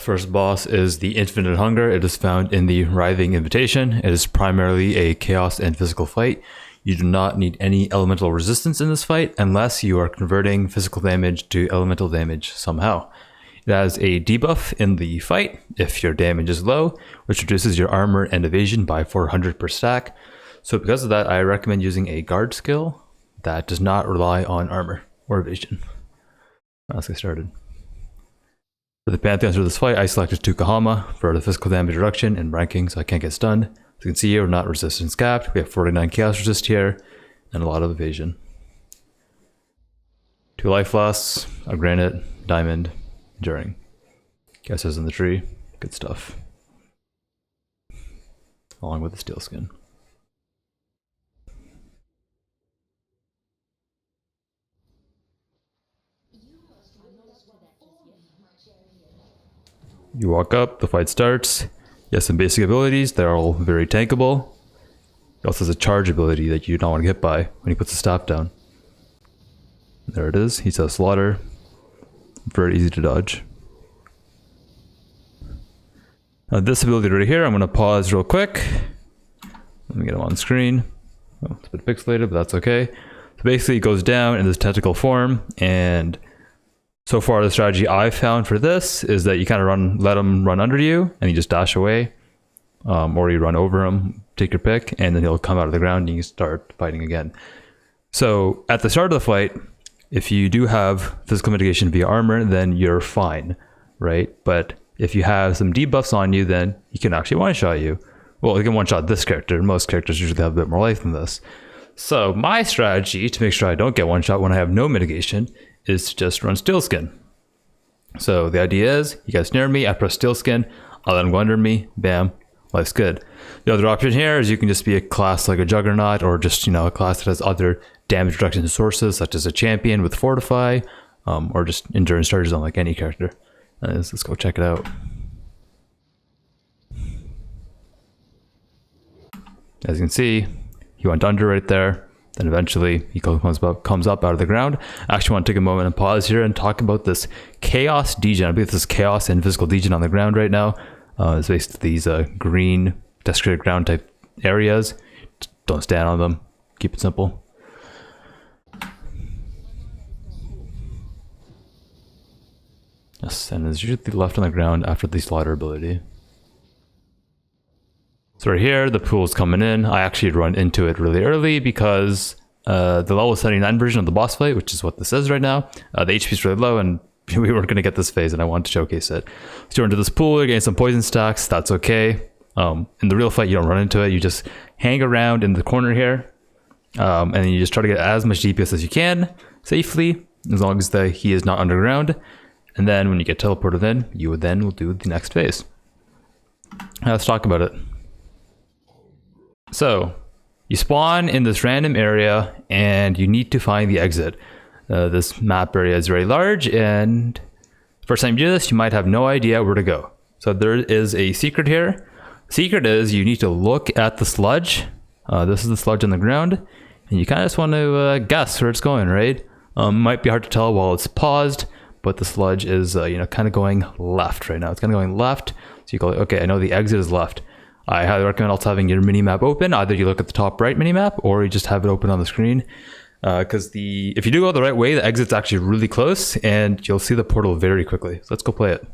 First boss is the Infinite Hunger. It is found in the Writhing Invitation. It is primarily a chaos and physical fight. You do not need any elemental resistance in this fight unless you are converting physical damage to elemental damage somehow. It has a debuff in the fight if your damage is low, which reduces your armor and evasion by 400 per stack. So because of that, I recommend using a guard skill that does not rely on armor or evasion. Let's get started. For the Pantheons for this fight, I selected Tukahama for the physical damage reduction and ranking so I can't get stunned. As you can see here, we're not resistance capped. We have 49 chaos resist here and a lot of evasion. 2 life loss, a granite, diamond, enduring. Guesses in the tree, good stuff. Along with the steel skin. You walk up, the fight starts. He has some basic abilities, they're all very tankable. He also has a charge ability that you don't want to get hit by when he puts the staff down. There it is, he says slaughter. Very easy to dodge. Now this ability right here, I'm going to pause real quick. Let me get him on screen. Oh, it's a bit pixelated, but that's okay. So basically it goes down in this tentacle form, and so far the strategy I've found for this is that you kind of let him run under you and you just dash away. Or you run over him, take your pick, and then he'll come out of the ground and you start fighting again. So at the start of the fight, if you do have physical mitigation via armor, then you're fine, right? But if you have some debuffs on you, then he can actually one-shot you. Well, he can one-shot this character. Most characters usually have a bit more life than this. So my strategy to make sure I don't get one-shot when I have no mitigation is to just run steel skin. So the idea is, you guys near me, I press steel skin, I'll let him go under me, bam, life's good. The other option here is you can just be a class like a Juggernaut, or just, you know, a class that has other damage reduction sources, such as a champion with Fortify, or just endurance charges on like any character. Let's go check it out. As you can see, he went under right there. Then eventually he comes up out of the ground. I actually want to take a moment and pause here and talk about this chaos degen. I believe this is chaos and physical degen on the ground right now. It's basically these green desecrated ground type areas. Don't stand on them. Keep it simple. Yes, and it's usually left on the ground after the slaughter ability. So right here, the pool is coming in. I actually run into it really early because the level 79 version of the boss fight, which is what this is right now, the HP is really low and we weren't going to get this phase and I wanted to showcase it. So you're into this pool, you're getting some poison stacks, that's okay. In the real fight, you don't run into it. You just hang around in the corner here and then you just try to get as much DPS as you can safely, as long as he is not underground. And then when you get teleported in, you would then will do the next phase. Now let's talk about it. So you spawn in this random area and you need to find the exit. This map area is very large, and first time you do this, you might have no idea where to go. So there is a secret here. Secret is you need to look at the sludge. This is the sludge on the ground, and you kind of just want to guess where it's going, right? Might be hard to tell while it's paused, but the sludge is kind of going left right now. It's kind of going left. So you go, okay, I know the exit is left. I highly recommend also having your minimap open. Either you look at the top right minimap or you just have it open on the screen. Because if you do go the right way, the exit's actually really close and you'll see the portal very quickly. So let's go play it.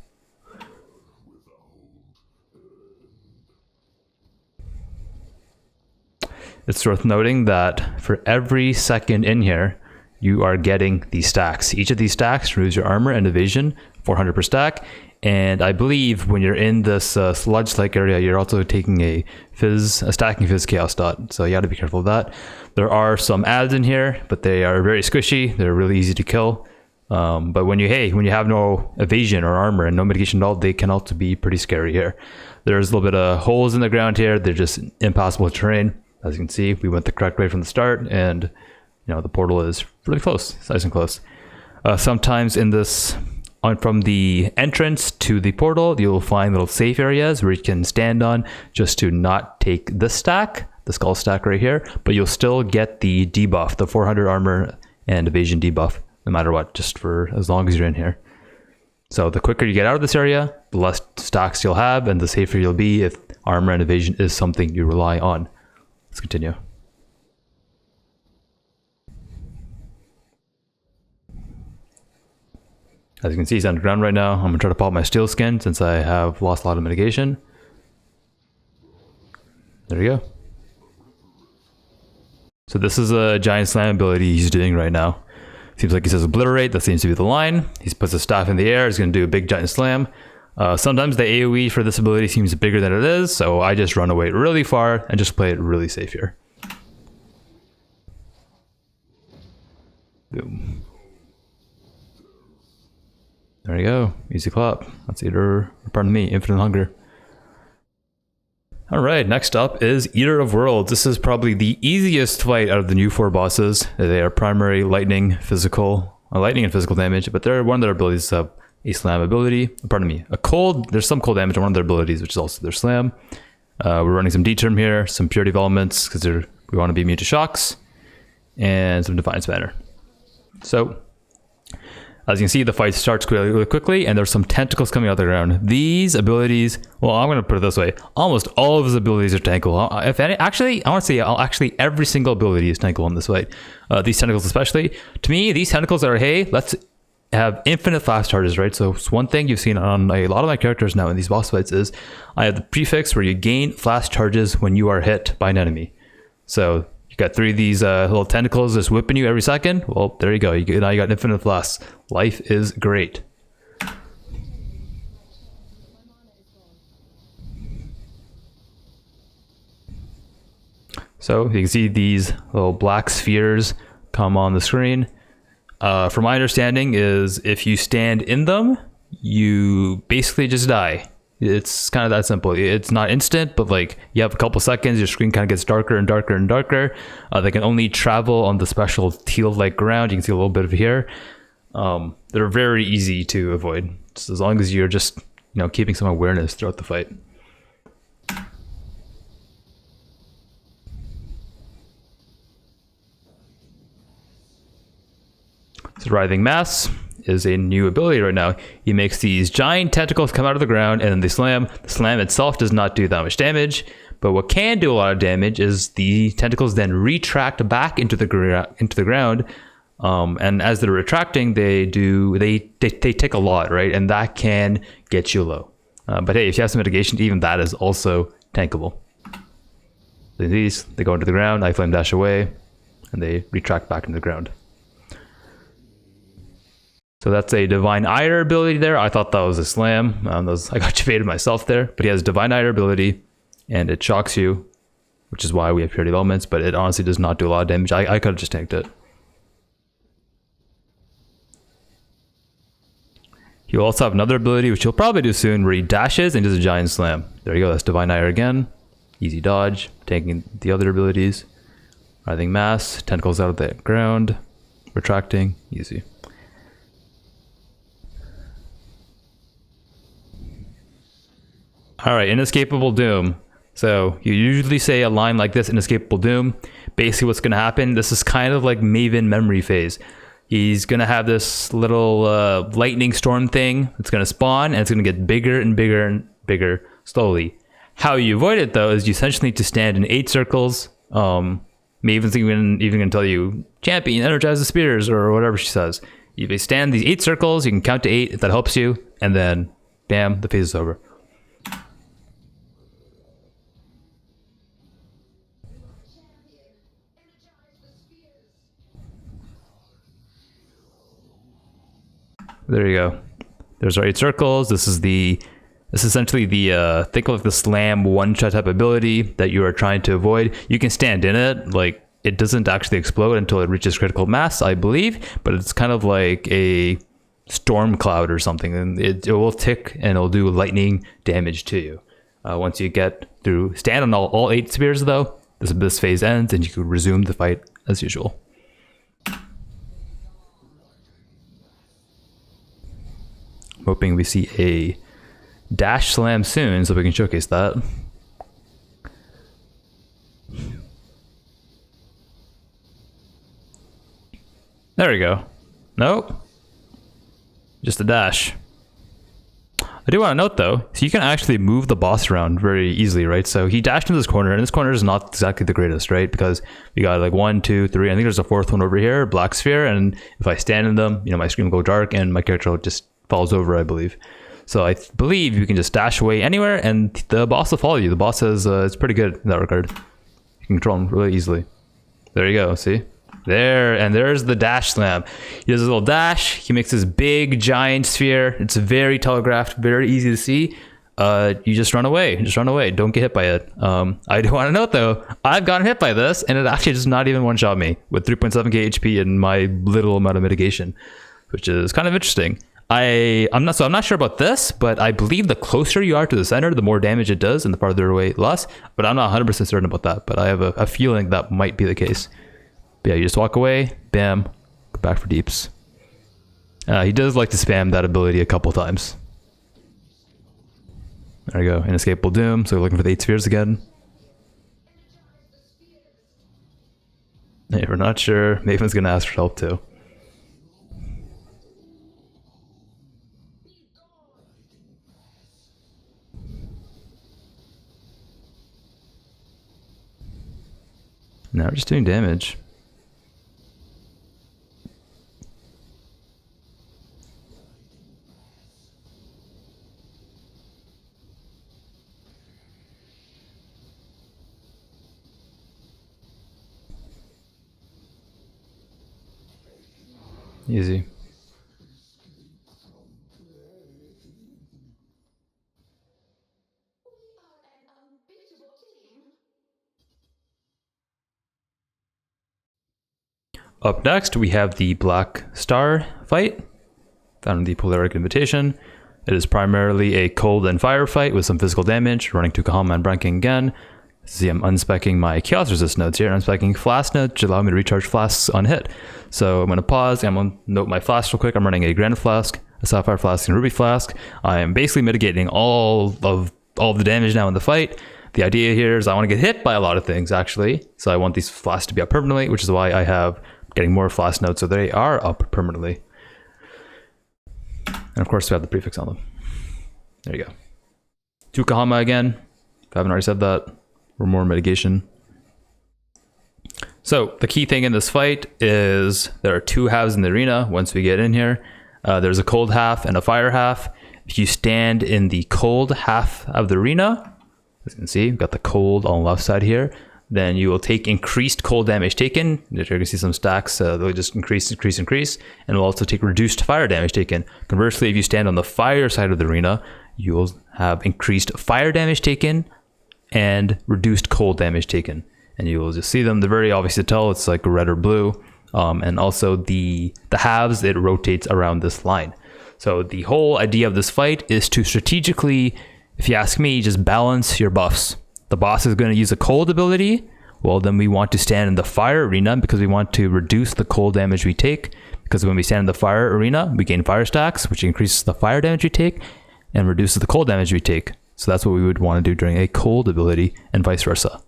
It's worth noting that for every second in here, you are getting these stacks. Each of these stacks removes your armor and evasion, 400 per stack. And I believe when you're in this sludge-like area, you're also taking a stacking fizz chaos dot. So you got to be careful of that. There are some adds in here, but they are very squishy. They're really easy to kill. But when you have no evasion or armor and no mitigation at all, they can also be pretty scary here. There's a little bit of holes in the ground here. They're just impassable terrain. As you can see, we went the correct way from the start, and the portal is really close. It's nice and close. Sometimes in this, from the entrance to the portal, you'll find little safe areas where you can stand on just to not take this stack, the skull stack right here, but you'll still get the debuff, the 400 armor and evasion debuff, no matter what, just for as long as you're in here. So the quicker you get out of this area, the less stacks you'll have and the safer you'll be if armor and evasion is something you rely on. Let's continue. As you can see, he's underground right now. I'm gonna try to pop my steel skin since I have lost a lot of mitigation. There we go. So this is a giant slam ability he's doing right now. Seems like he says obliterate, that seems to be the line. He puts his staff in the air, he's gonna do a big giant slam. Sometimes the AoE for this ability seems bigger than it is, so I just run away really far and just play it really safe here. Boom. There you go, easy clap. That's Eater, pardon me, Infinite Hunger. Alright, next up is Eater of Worlds. This is probably the easiest fight out of the new 4 bosses. They are primary lightning and physical damage, but they're one of their abilities have a slam ability. Pardon me, a cold, there's some cold damage on one of their abilities, which is also their slam. We're running some D-term here, some purity of elements, because we want to be immune to shocks, and some Defiance Banner. So, as you can see, the fight starts really quickly, and there's some tentacles coming out of the ground. These abilities, well, I'm going to put it this way. Almost all of his abilities are tankable. If any, actually, I want to say every single ability is tankable in this fight. These tentacles especially. To me, these tentacles are, hey, let's have infinite flash charges, right? So it's one thing you've seen on a lot of my characters now in these boss fights is I have the prefix where you gain flash charges when you are hit by an enemy. So you got 3 of these little tentacles just whipping you every second. Well, there you go. Now you got infinite flash. Life is great. So you can see these little black spheres come on the screen. From my understanding is if you stand in them, you basically just die. It's kind of that simple. It's not instant, but like you have a couple seconds, your screen kind of gets darker and darker and darker. They can only travel on the special teal-like ground. You can see a little bit of here. They're very easy to avoid, just as long as you're just keeping some awareness throughout the fight. So Writhing Mass is a new ability right now. He makes these giant tentacles come out of the ground and then they slam. The slam itself does not do that much damage, but what can do a lot of damage is the tentacles then retract back into the ground. And as they're retracting, they take a lot, right? And that can get you low. But hey, if you have some mitigation, even that is also tankable. These, they go into the ground, I flame dash away, and they retract back into the ground. So that's a Divine Ire ability there. I thought that was a slam. I got baited myself there, but he has Divine Ire ability, and it shocks you, which is why we have purity of elements, but it honestly does not do a lot of damage. I could have just tanked it. He'll also have another ability, which he'll probably do soon, where he dashes and does a giant slam. There you go, that's Divine Ire again. Easy dodge, tanking the other abilities. Writhing Mass, tentacles out of the ground, retracting, easy. Alright, Inescapable Doom. So you usually say a line like this, Inescapable Doom. Basically what's going to happen, this is kind of like Maven memory phase. He's going to have this little lightning storm thing. It's going to spawn and it's going to get bigger and bigger and bigger slowly. How you avoid it though is you essentially need to stand in 8 circles. Maven's even going to tell you, champion, energize the spears or whatever she says. You stand these 8 circles, you can count to 8 if that helps you, and then bam, the phase is over. There you go. There's our 8 circles. This is essentially the think of the slam one-shot type ability that you are trying to avoid. You can stand in it, like it doesn't actually explode until it reaches critical mass, I believe, but it's kind of like a storm cloud or something, and it will tick and it'll do lightning damage to you. Once you get through, stand on all 8 spears though, this phase ends and you can resume the fight as usual. Hoping we see a dash slam soon so we can showcase that. There we go. Nope. Just a dash. I do want to note though, so you can actually move the boss around very easily, right? So he dashed into this corner, and this corner is not exactly the greatest, right? Because we got like 1, 2, 3, I think there's a fourth one over here, black sphere, and if I stand in them, you know, my screen will go dark and my character just falls over, I believe. So I believe you can just dash away anywhere and the boss will follow you. The boss is it's pretty good in that regard. You can control him really easily. There you go, see? There, and there's the dash slam. He does a little dash, he makes this big giant sphere. It's very telegraphed, very easy to see. You just run away, don't get hit by it. I do want to note though, I've gotten hit by this and it actually does not even one-shot me with 3.7k HP and my little amount of mitigation, which is kind of interesting. I'm not sure about this, but I believe the closer you are to the center, the more damage it does, and the farther away, less. But I'm not 100% certain about that. But I have a feeling that might be the case. But yeah, you just walk away, bam, go back for deeps. He does like to spam that ability a couple times. There we go, Inescapable Doom. So we're looking for the 8 spheres again. Hey, we're not sure. Maven's gonna ask for help too. Now we're just doing damage. Easy. Up next, we have the Black Star fight, found in the Polaric Invitation. It is primarily a cold and fire fight with some physical damage, running to Kahama and Branking again. See, I'm unspecking my Chaos Resist nodes here, and I'm specking Flask nodes to allow me to recharge flasks on hit. So I'm going to pause, I'm going to note my flask real quick. I'm running a Granite Flask, a Sapphire Flask, and a Ruby Flask. I am basically mitigating all of the damage now in the fight. The idea here is I want to get hit by a lot of things, actually. So I want these flasks to be up permanently, which is why I have getting more flask nodes so they are up permanently. And of course we have the prefix on them. There you go. Tukahama again, if I haven't already said that, or more mitigation. So the key thing in this fight is there are 2 halves in the arena once we get in here. There's a cold half and a fire half. If you stand in the cold half of the arena, as you can see, we've got the cold on the left side here, then you will take increased cold damage taken. You're going to see some stacks, they'll just increase, and will also take reduced fire damage taken. Conversely, if you stand on the fire side of the arena, you will have increased fire damage taken and reduced cold damage taken. And you will just see them, they're very obvious to tell, it's like red or blue. And also the halves, it rotates around this line. So the whole idea of this fight is to strategically, if you ask me, just balance your buffs. The boss is going to use a cold ability. Well, then we want to stand in the fire arena because we want to reduce the cold damage we take. Because when we stand in the fire arena, we gain fire stacks, which increases the fire damage we take and reduces the cold damage we take. So that's what we would want to do during a cold ability and vice versa.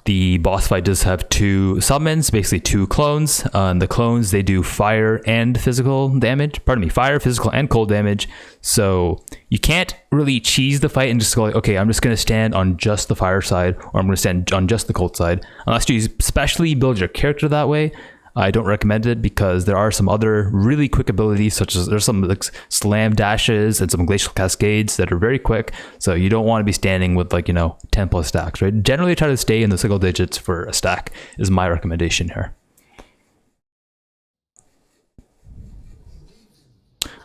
The boss fight does have 2 summons, basically 2 clones. And the clones, they do fire and physical damage. Pardon me, fire, physical, and cold damage. So you can't really cheese the fight and just go like, okay, I'm just going to stand on just the fire side, or I'm going to stand on just the cold side. Unless you especially build your character that way, I don't recommend it because there are some other really quick abilities, such as there's some like slam dashes and some glacial cascades that are very quick. So you don't want to be standing with 10 plus stacks, right? Generally try to stay in the single digits for a stack is my recommendation here.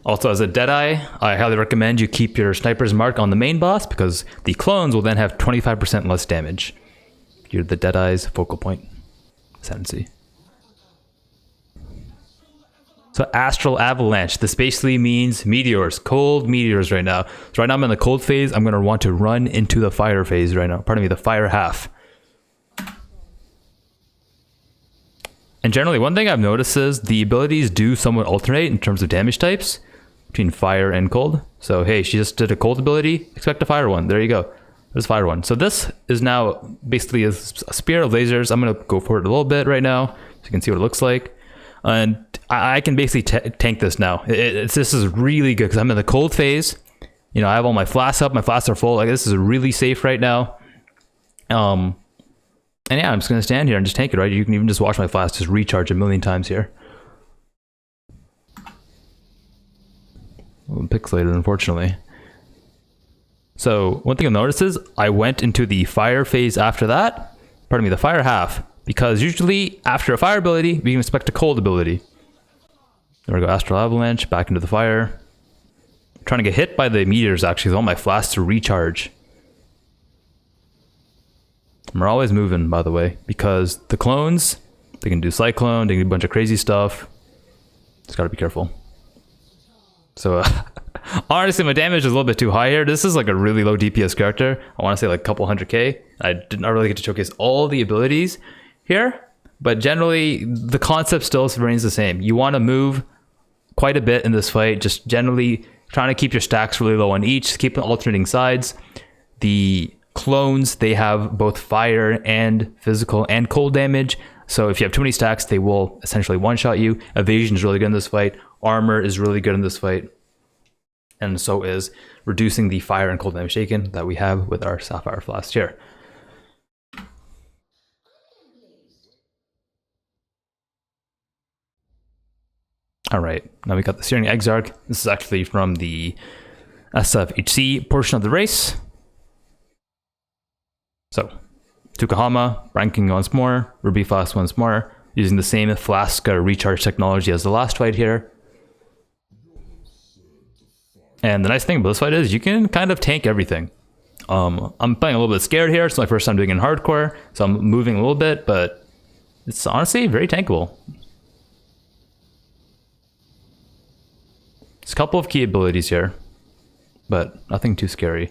Also, as a Deadeye, I highly recommend you keep your sniper's mark on the main boss because the clones will then have 25% less damage. You're the Deadeye's focal point, ascendancy. So Astral Avalanche, this basically means meteors, cold meteors right now. So right now I'm in the cold phase. I'm going to want to run into the fire phase right now. Pardon me, the fire half. And generally, one thing I've noticed is the abilities do somewhat alternate in terms of damage types between fire and cold. So hey, she just did a cold ability, expect a fire one. There you go. There's a fire one. So this is now basically a spear of lasers. I'm going to go forward a little bit right now so you can see what it looks like. And I can basically tank this now. This is really good because I'm in the cold phase. You know, I have all my flasks up. My flasks are full. Like, this is really safe right now. And yeah, I'm just going to stand here and just tank it, right? You can even just watch my flask just recharge a million times here. A little pixelated, unfortunately. So one thing you'll notice is I went into the fire phase after that. Pardon me, the fire half. Because usually after a fire ability, we can expect a cold ability. There we go, Astral Avalanche, back into the fire. I'm trying to get hit by the meteors actually, with all my flasks to recharge. And we're always moving, by the way, because the clones, they can do Cyclone, they can do a bunch of crazy stuff. Just gotta be careful. So, honestly, my damage is a little bit too high here. This is like a really low DPS character. I want to say like a couple 100k. I did not really get to showcase all the abilities here, but generally, the concept still remains the same. You want to move quite a bit in this fight, just generally trying to keep your stacks really low on each, keep them alternating sides. The clones, they have both fire and physical and cold damage. So if you have too many stacks, they will essentially one-shot you. Evasion is really good in this fight. Armor is really good in this fight. And so is reducing the fire and cold damage taken that we have with our Sapphire Flask here. All right, now we got the Searing Exarch. This is actually from the SFHC portion of the race. So, Tukahama, ranking once more, Ruby Flask once more, using the same Flask recharge technology as the last fight here. And the nice thing about this fight is you can kind of tank everything. I'm playing a little bit scared here. It's my first time doing it in hardcore, so I'm moving a little bit, but it's honestly very tankable. There's a couple of key abilities here, but nothing too scary.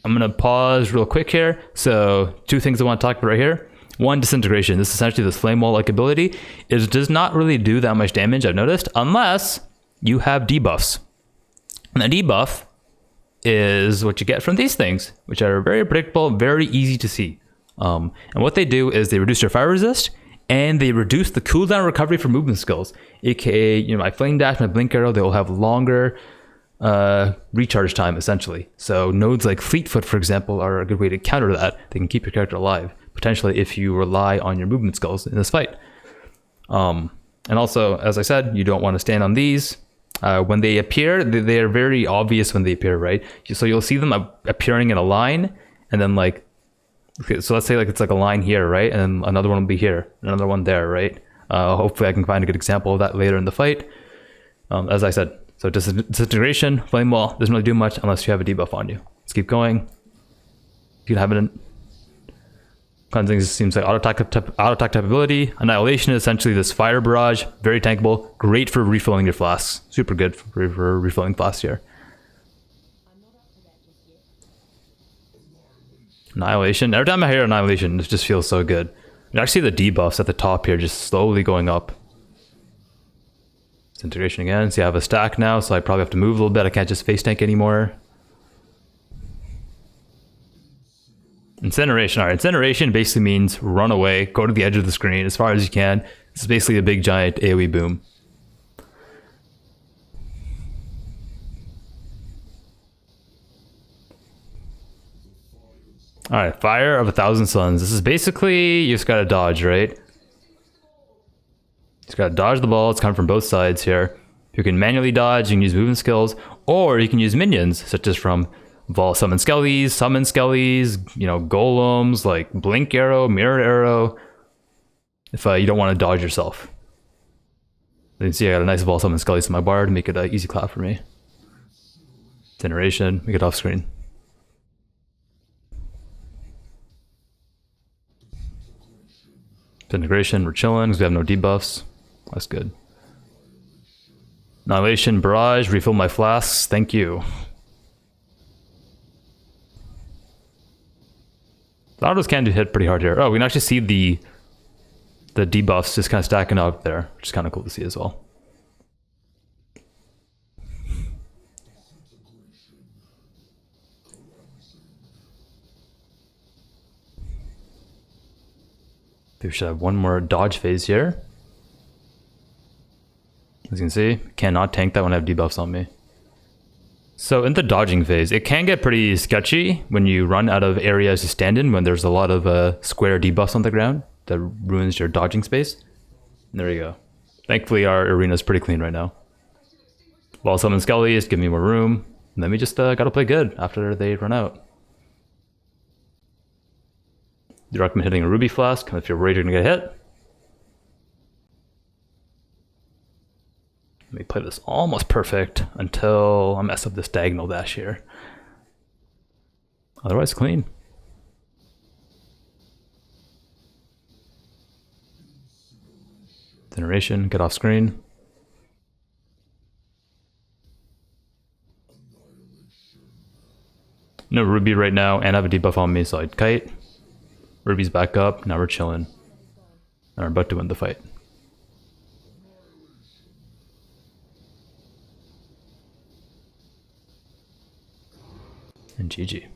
I'm going to pause real quick here. So two things I want to talk about right here. One, Disintegration. This is essentially this flame wall like ability. It does not really do that much damage, I've noticed, unless you have debuffs. And the debuff is what you get from these things, which are very predictable, very easy to see. And what they do is they reduce your fire resist, and they reduce the cooldown recovery for movement skills. AKA, you know, my Flame Dash, my Blink Arrow, they will have longer recharge time, essentially. So nodes like Fleetfoot, for example, are a good way to counter that. They can keep your character alive, potentially if you rely on your movement skills in this fight. And also, as I said, you don't want to stand on these. When they appear, they are very obvious when they appear, right? So you'll see them appearing in a line, and then like, okay, so let's say like it's like a line here, right? And then another one will be here, another one there, right? Hopefully I can find a good example of that later in the fight. As I said, so Disintegration, Flame Wall, doesn't really do much unless you have a debuff on you. Let's keep going. You can have it in Cleansing seems like auto attack type ability. Annihilation is essentially this fire barrage, very tankable, great for refilling your flasks. Super good for refilling flasks here. Annihilation. Every time I hear Annihilation, it just feels so good. And actually the debuffs at the top here just slowly going up. Disintegration again. See, I have a stack now, so I probably have to move a little bit. I can't just face tank anymore. Incineration. Alright, Incineration basically means run away, go to the edge of the screen as far as you can. It's basically a big giant AoE boom. Alright, Fire of 1,000 Suns. This is basically, you just gotta dodge, right? Just gotta dodge the ball. It's coming from both sides here. You can manually dodge, you can use movement skills, or you can use minions, such as from summon skellies, you know, golems, like Blink Arrow, Mirror Arrow, if you don't want to dodge yourself. You can see I got a nice Vol Summon Skellies in my bar to make it an easy clap for me. Generation, make it off screen. Integration, we're chilling because we have no debuffs. That's good. Annihilation, Barrage, refill my flasks, thank you. The autos can hit pretty hard here. Oh, we can actually see the debuffs just kind of stacking up there, which is kind of cool to see as well. We should have one more dodge phase here. As you can see, cannot tank that when I have debuffs on me. So in the dodging phase, it can get pretty sketchy when you run out of areas to stand in when there's a lot of square debuffs on the ground that ruins your dodging space. And there you go. Thankfully our arena is pretty clean right now. While summon Skellies, give me more room, and then we just gotta play good after they run out. You recommend hitting a Ruby Flask if you're worried you're gonna get hit. Let me play this almost perfect until I mess up this diagonal dash here. Otherwise, clean. Generation, get off screen. No Ruby right now, and I have a debuff on me, so I'd kite. Ruby's back up, now we're chilling. And we're about to win the fight. And GG.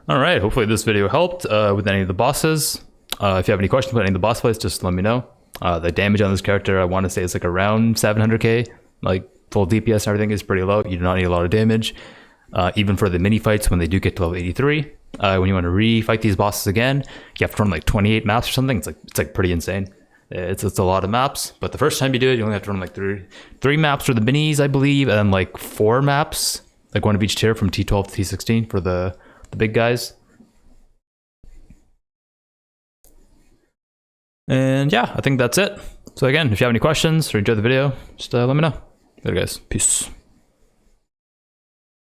Alright, hopefully this video helped with any of the bosses. If you have any questions about any of the boss fights, just let me know. The damage on this character, I want to say it's like around 700k. Like full DPS and everything is pretty low. You do not need a lot of damage. Even for the mini fights when they do get to level 83. When you want to re-fight these bosses again, you have to run like 28 maps or something. It's like pretty insane. It's a lot of maps, but the first time you do it, you only have to run like three maps for the minis, I believe, and then like 4 maps, like one of each tier from T12 to T16 for the big guys. And yeah, I think that's it. So again, if you have any questions or enjoyed the video, just let me know. Later guys, peace.